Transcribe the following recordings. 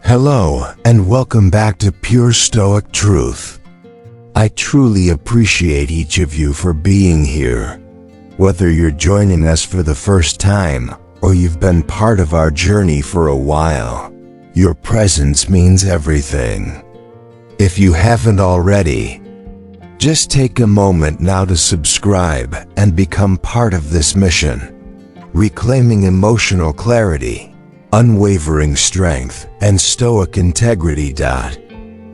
Hello, and welcome back to Pure Stoic Truth. I truly appreciate each of you for being here. Whether you're joining us for the first time, or you've been part of our journey for a while, your presence means everything. If you haven't already, just take a moment now to subscribe and become part of this mission, reclaiming emotional clarity, unwavering strength, and stoic integrity.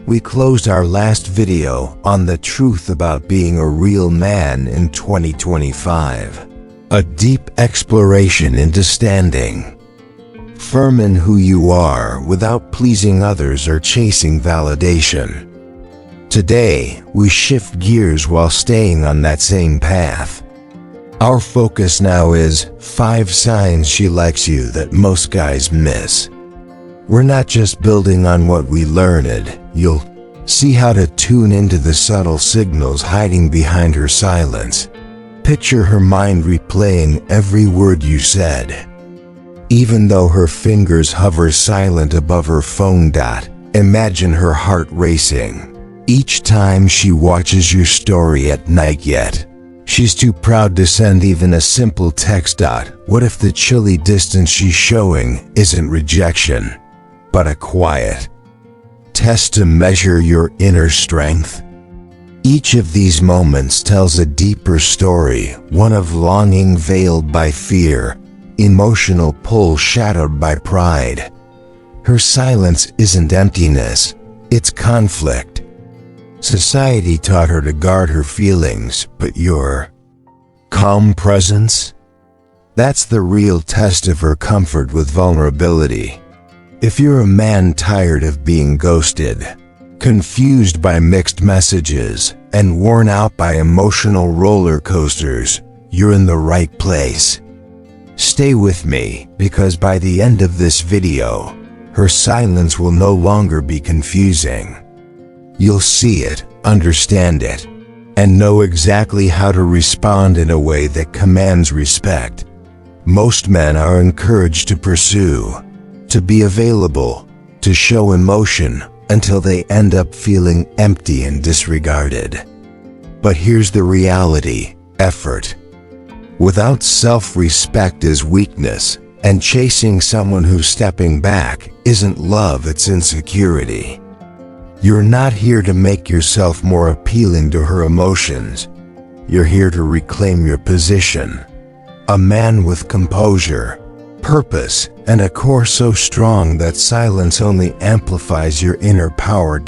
We closed our last video on the truth about being a real man in 2025. A deep exploration into standing firm in who you are without pleasing others or chasing validation. Today, we shift gears while staying on that same path. Our focus now is 5 signs she likes you that most guys miss. We're not just building on what we learned, you'll see how to tune into the subtle signals hiding behind her silence. Picture her mind replaying every word you said. Even though her fingers hover silent above her phone. Imagine her heart racing each time she watches your story at night, yet she's too proud to send even a simple text. What if the chilly distance she's showing isn't rejection, but a quiet test to measure your inner strength? Each of these moments tells a deeper story, one of longing veiled by fear, emotional pull shadowed by pride. Her silence isn't emptiness, it's conflict. Society taught her to guard her feelings, but your calm presence? That's the real test of her comfort with vulnerability. If you're a man tired of being ghosted, confused by mixed messages, and worn out by emotional roller coasters, you're in the right place. Stay with me, because by the end of this video, her silence will no longer be confusing. You'll see it, understand it, and know exactly how to respond in a way that commands respect. Most men are encouraged to pursue, to be available, to show emotion, until they end up feeling empty and disregarded. But here's the reality: effort without self-respect is weakness, and chasing someone who's stepping back isn't love, it's insecurity. You're not here to make yourself more appealing to her emotions. You're here to reclaim your position. A man with composure, purpose, and a core so strong that silence only amplifies your inner power.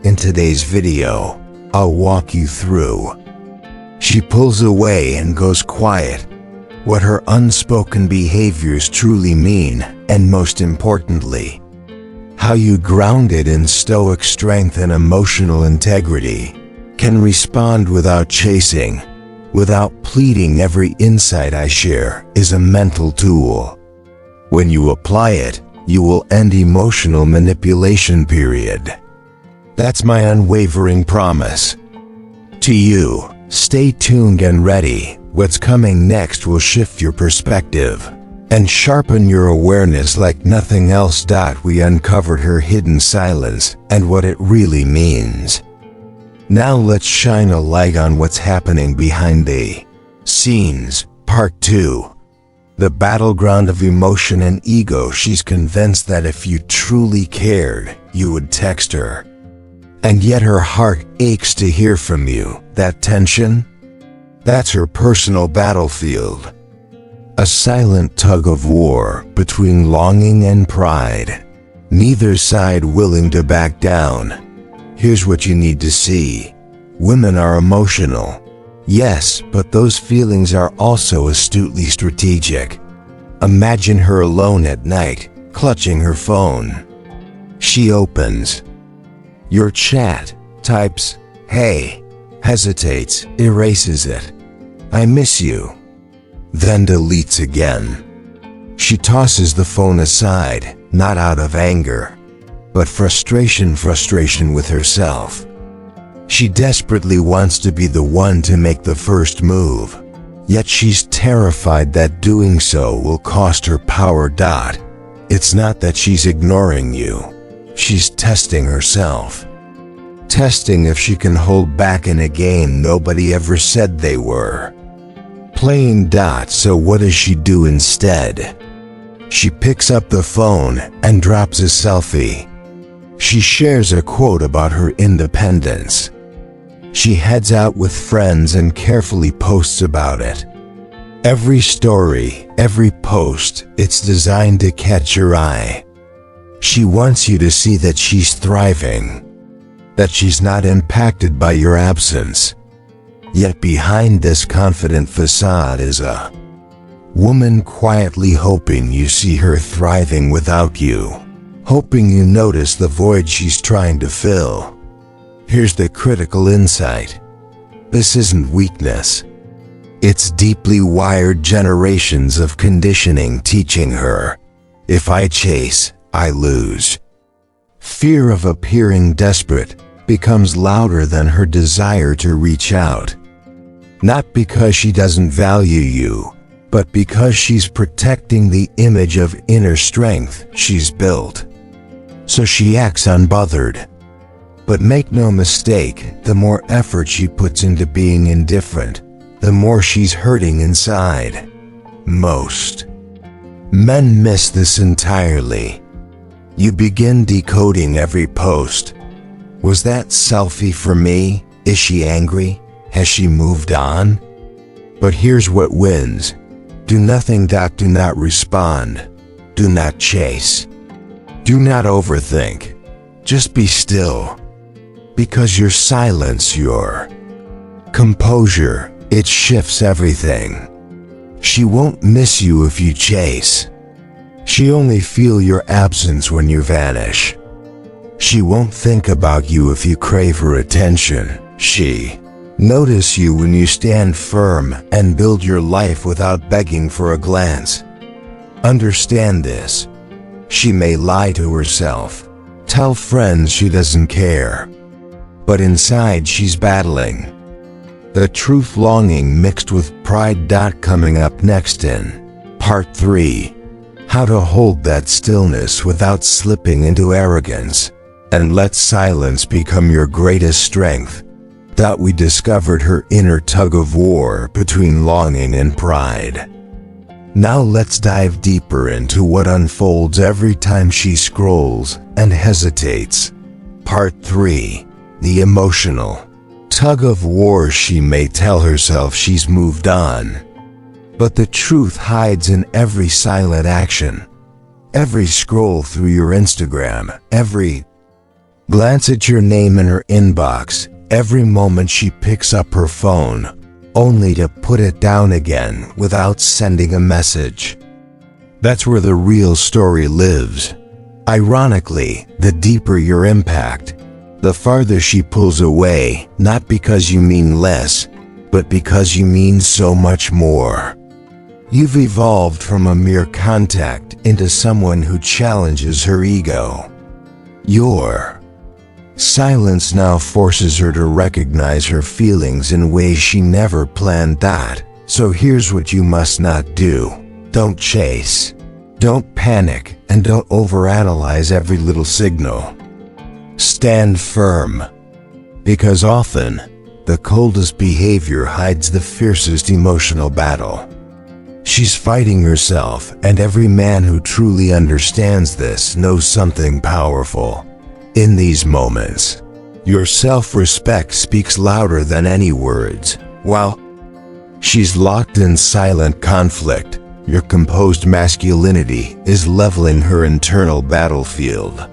In today's video, I'll walk you through. She pulls away and goes quiet, what her unspoken behaviors truly mean, and most importantly, how you, grounded in stoic strength and emotional integrity, can respond without chasing, without pleading. Every insight I share is a mental tool. When you apply it, you will end emotional manipulation. That's my unwavering promise to you. Stay tuned and ready. What's coming next will shift your perspective and sharpen your awareness like nothing else. We uncovered her hidden silence and what it really means. Now let's shine a light on what's happening behind the scenes. Part 2. The battleground of emotion and ego. She's convinced that if you truly cared, you would text her. And yet her heart aches to hear from you. That tension? That's her personal battlefield. A silent tug of war between longing and pride. Neither side willing to back down. Here's what you need to see. Women are emotional. Yes, but those feelings are also astutely strategic. Imagine her alone at night, clutching her phone. She opens your chat, types, "Hey," hesitates, erases it, "I miss you," then deletes again. She tosses the phone aside, not out of anger, but frustration with herself. She desperately wants to be the one to make the first move, yet she's terrified that doing so will cost her power. It's not that she's ignoring you. She's testing herself. Testing if she can hold back in a game nobody ever said they were. Playing dots, so what does she do instead? She picks up the phone and drops a selfie. She shares a quote about her independence. She heads out with friends and carefully posts about it. Every story, every post, it's designed to catch your eye. She wants you to see that she's thriving, that she's not impacted by your absence. Yet behind this confident facade is a woman quietly hoping you see her thriving without you, hoping you notice the void she's trying to fill. Here's the critical insight. This isn't weakness. It's deeply wired generations of conditioning teaching her, if I chase, I lose. Fear of appearing desperate becomes louder than her desire to reach out. Not because she doesn't value you, but because she's protecting the image of inner strength she's built. So she acts unbothered. But make no mistake, the more effort she puts into being indifferent, the more she's hurting inside. Most men miss this entirely. You begin decoding every post. Was that selfie for me? Is she angry? Has she moved on? But here's what wins. Do nothing. Do not respond. Do not chase. Do not overthink. Just be still. Because your silence, your composure, it shifts everything. She won't miss you if you chase. She only feel your absence when you vanish. She won't think about you if you crave her attention. She notice you when you stand firm and build your life without begging for a glance. Understand this. She may lie to herself, tell friends she doesn't care, but inside she's battling. The truth longing mixed with pride. Coming up next in Part 3. How to hold that stillness without slipping into arrogance, and let silence become your greatest strength. We discovered her inner tug-of-war between longing and pride. Now let's dive deeper into what unfolds every time she scrolls and hesitates. Part 3. The emotional tug-of-war. She may tell herself she's moved on, but the truth hides in every silent action. Every scroll through your Instagram, every glance at your name in her inbox, every moment she picks up her phone, only to put it down again without sending a message. That's where the real story lives. Ironically, the deeper your impact, the farther she pulls away, not because you mean less, but because you mean so much more. You've evolved from a mere contact into someone who challenges her ego. Your silence now forces her to recognize her feelings in ways she never planned. So here's what you must not do. Don't chase. Don't panic, and don't overanalyze every little signal. Stand firm. Because often, the coldest behavior hides the fiercest emotional battle. She's fighting herself, and every man who truly understands this knows something powerful. In these moments, your self-respect speaks louder than any words. While she's locked in silent conflict, your composed masculinity is leveling her internal battlefield.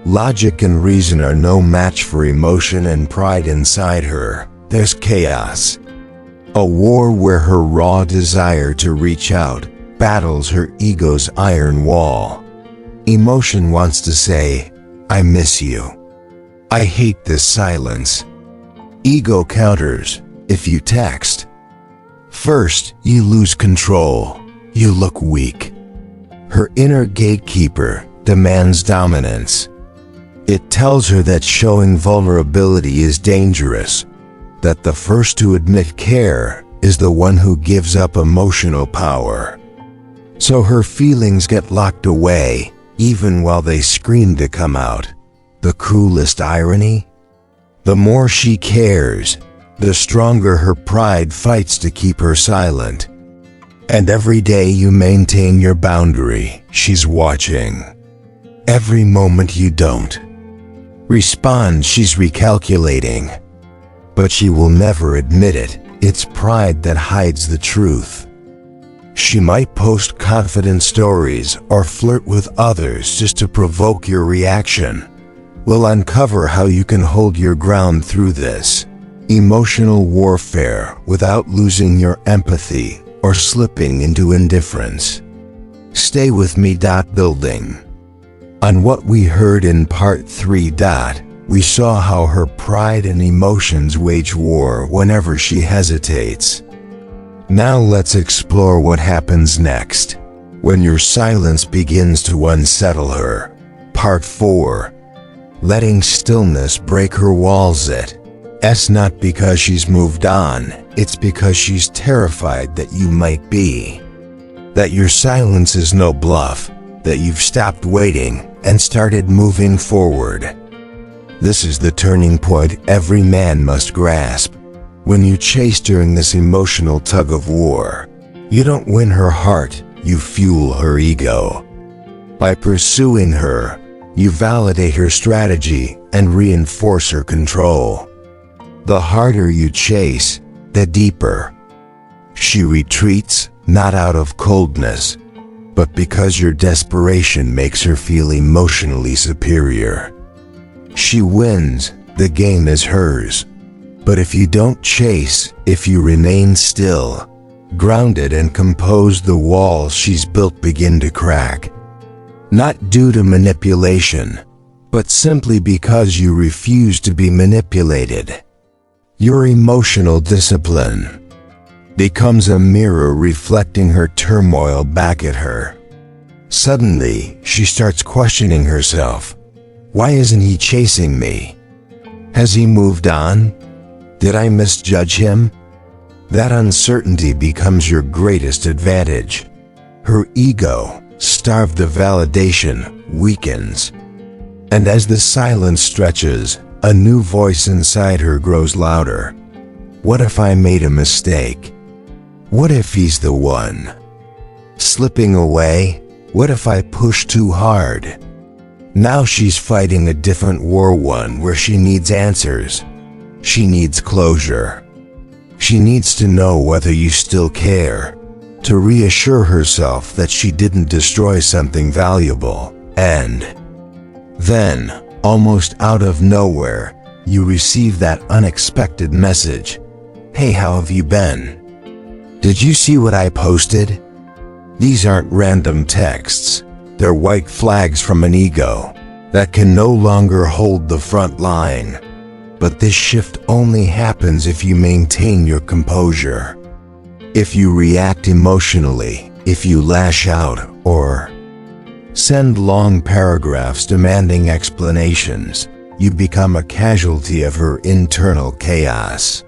Logic and reason are no match for emotion and pride. Inside her, there's chaos. A war where her raw desire to reach out battles her ego's iron wall. Emotion wants to say, I miss you. I hate this silence. Ego counters, if you text. First, you lose control. You look weak. Her inner gatekeeper demands dominance. It tells her that showing vulnerability is dangerous, that the first to admit care is the one who gives up emotional power. So her feelings get locked away, even while they scream to come out. The cruelest irony? The more she cares, the stronger her pride fights to keep her silent. And every day you maintain your boundary, she's watching. Every moment you don't respond, she's recalculating. But she will never admit it. It's pride that hides the truth. She might post confident stories or flirt with others just to provoke your reaction. We'll uncover how you can hold your ground through this emotional warfare without losing your empathy or slipping into indifference. Stay with me. Building on what we heard in part 3. We saw how her pride and emotions wage war whenever she hesitates. Now let's explore what happens next when your silence begins to unsettle her. Part 4. Letting stillness break her walls. It's not because she's moved on, it's because she's terrified that you might be. That your silence is no bluff, that you've stopped waiting and started moving forward. This is the turning point every man must grasp. When you chase during this emotional tug of war, you don't win her heart, you fuel her ego. By pursuing her, you validate her strategy and reinforce her control. The harder you chase, the deeper she retreats, not out of coldness, but because your desperation makes her feel emotionally superior. She wins, the game is hers. But if you don't chase, if you remain still, grounded and composed, the walls she's built begin to crack. Not due to manipulation, but simply because you refuse to be manipulated. Your emotional discipline becomes a mirror reflecting her turmoil back at her. Suddenly, she starts questioning herself. Why isn't he chasing me? Has he moved on? Did I misjudge him? That uncertainty becomes your greatest advantage. Her ego, starved of validation, weakens. And as the silence stretches, a new voice inside her grows louder. What if I made a mistake? What if he's the one slipping away? What if I push too hard? Now she's fighting a different war, one where she needs answers. She needs closure. She needs to know whether you still care, to reassure herself that she didn't destroy something valuable. And then, almost out of nowhere, you receive that unexpected message. Hey, how have you been? Did you see what I posted? These aren't random texts. They're white flags from an ego that can no longer hold the front line. But this shift only happens if you maintain your composure. If you react emotionally, if you lash out, or send long paragraphs demanding explanations, you become a casualty of her internal chaos.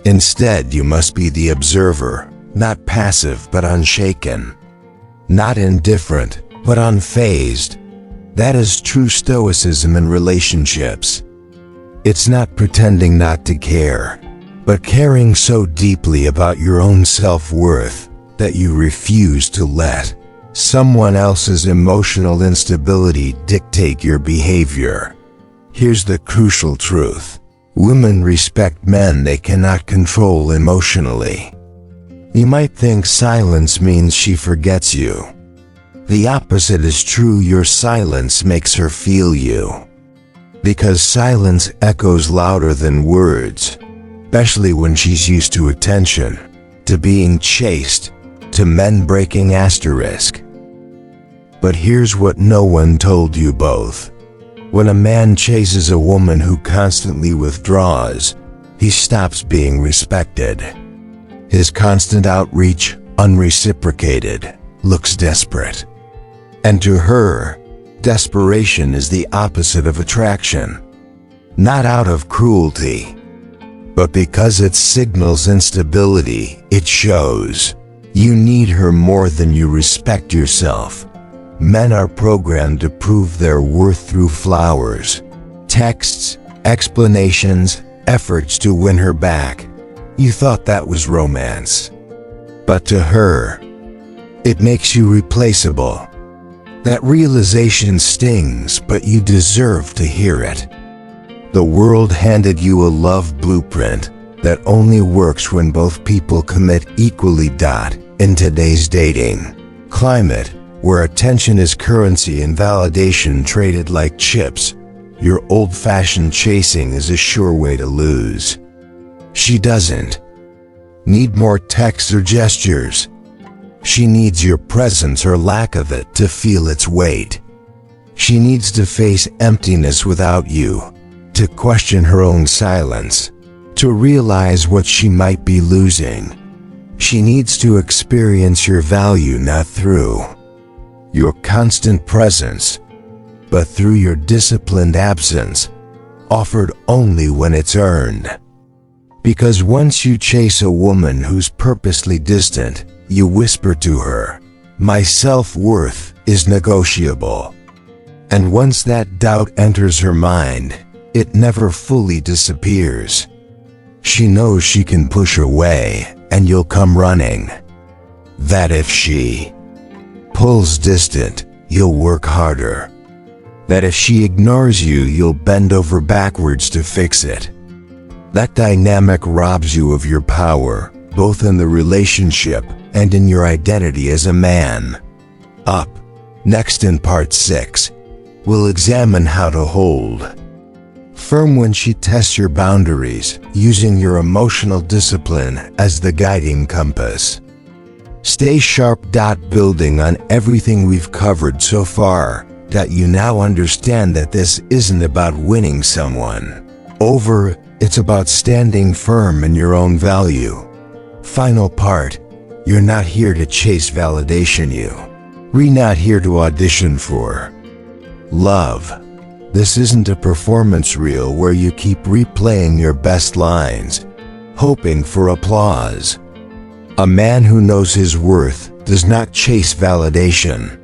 Instead, you must be the observer, not passive but unshaken. Not indifferent, but unfazed. That is true stoicism in relationships. It's not pretending not to care, but caring so deeply about your own self-worth that you refuse to let someone else's emotional instability dictate your behavior. Here's the crucial truth. Women respect men they cannot control emotionally. You might think silence means she forgets you. The opposite is true. Your silence makes her feel you. Because silence echoes louder than words, especially when she's used to attention, to being chased, to men breaking asterisk. But here's what no one told you both. When a man chases a woman who constantly withdraws, he stops being respected. His constant outreach, unreciprocated, looks desperate. And to her, desperation is the opposite of attraction. Not out of cruelty, but because it signals instability. It shows you need her more than you respect yourself. Men are programmed to prove their worth through flowers, texts, explanations, efforts to win her back. You thought that was romance. But to her, it makes you replaceable. That realization stings, but you deserve to hear it. The world handed you a love blueprint that only works when both people commit equally. In today's dating climate, where attention is currency and validation traded like chips, your old-fashioned chasing is a sure way to lose. She doesn't need more texts or gestures. She needs your presence or lack of it to feel its weight. She needs to face emptiness without you, to question her own silence, to realize what she might be losing. She needs to experience your value not through your constant presence, but through your disciplined absence, offered only when it's earned. Because once you chase a woman who's purposely distant, you whisper to her, "My self-worth is negotiable." And once that doubt enters her mind, it never fully disappears. She knows she can push away, and you'll come running. That if she pulls distant, you'll work harder. That if she ignores you, you'll bend over backwards to fix it. That dynamic robs you of your power, both in the relationship and in your identity as a man. Up next in part 6, we'll examine how to hold firm when she tests your boundaries, using your emotional discipline as the guiding compass. Stay sharp. Building on everything we've covered so far, you now understand that this isn't about winning someone over, it's about standing firm in your own value. Final part, you're not here to chase validation, we're not here to audition for love. This isn't a performance reel where you keep replaying your best lines, hoping for applause. A man who knows his worth does not chase validation.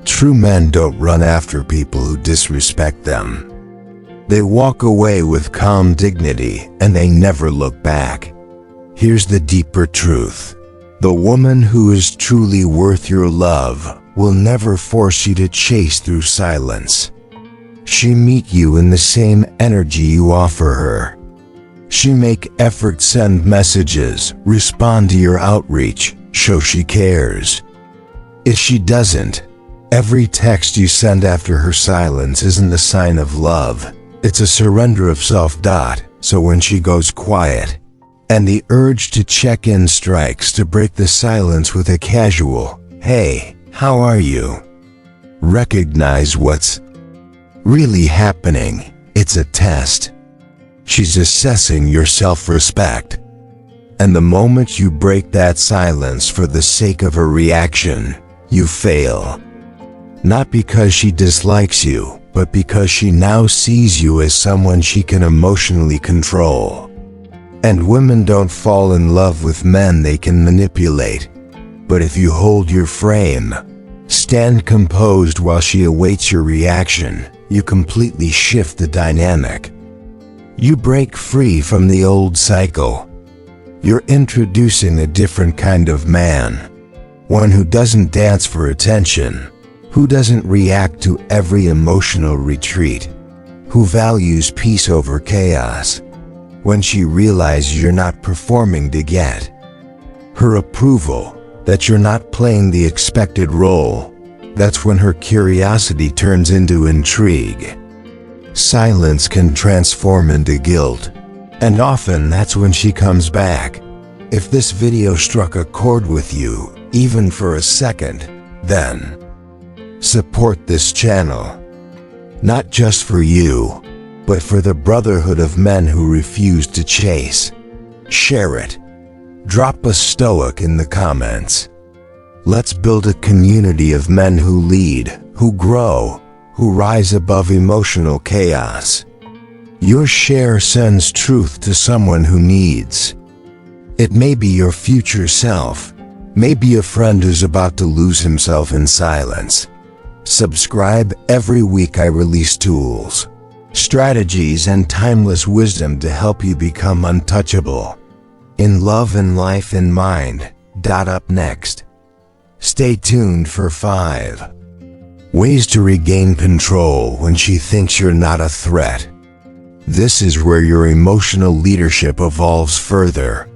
True men don't run after people who disrespect them. They walk away with calm dignity, and they never look back. Here's the deeper truth. The woman who is truly worth your love will never force you to chase through silence. She meet you in the same energy you offer her. She make effort, send messages, respond to your outreach, show she cares. If she doesn't, every text you send after her silence isn't a sign of love, it's a surrender of self. So when she goes quiet, and the urge to check in strikes, to break the silence with a casual, "Hey, how are you?" Recognize what's really happening. It's a test. She's assessing your self-respect. And the moment you break that silence for the sake of her reaction, you fail. Not because she dislikes you, but because she now sees you as someone she can emotionally control. And women don't fall in love with men they can manipulate. But if you hold your frame, stand composed while she awaits your reaction, you completely shift the dynamic. You break free from the old cycle. You're introducing a different kind of man. One who doesn't dance for attention, who doesn't react to every emotional retreat, who values peace over chaos. When she realizes you're not performing to get her approval, that you're not playing the expected role, that's when her curiosity turns into intrigue. Silence can transform into guilt, and often that's when she comes back. If this video struck a chord with you, even for a second, then support this channel. Not just for you, but for the brotherhood of men who refuse to chase. Share it. Drop a Stoic in the comments. Let's build a community of men who lead, who grow, who rise above emotional chaos. Your share sends truth to someone who needs. It may be your future self, maybe a friend who's about to lose himself in silence, Subscribe. Every week I release tools, strategies, and timeless wisdom to help you become untouchable in love and life and mind. Up next, stay tuned for 5 ways to regain control when she thinks you're not a threat. This is where your emotional leadership evolves further.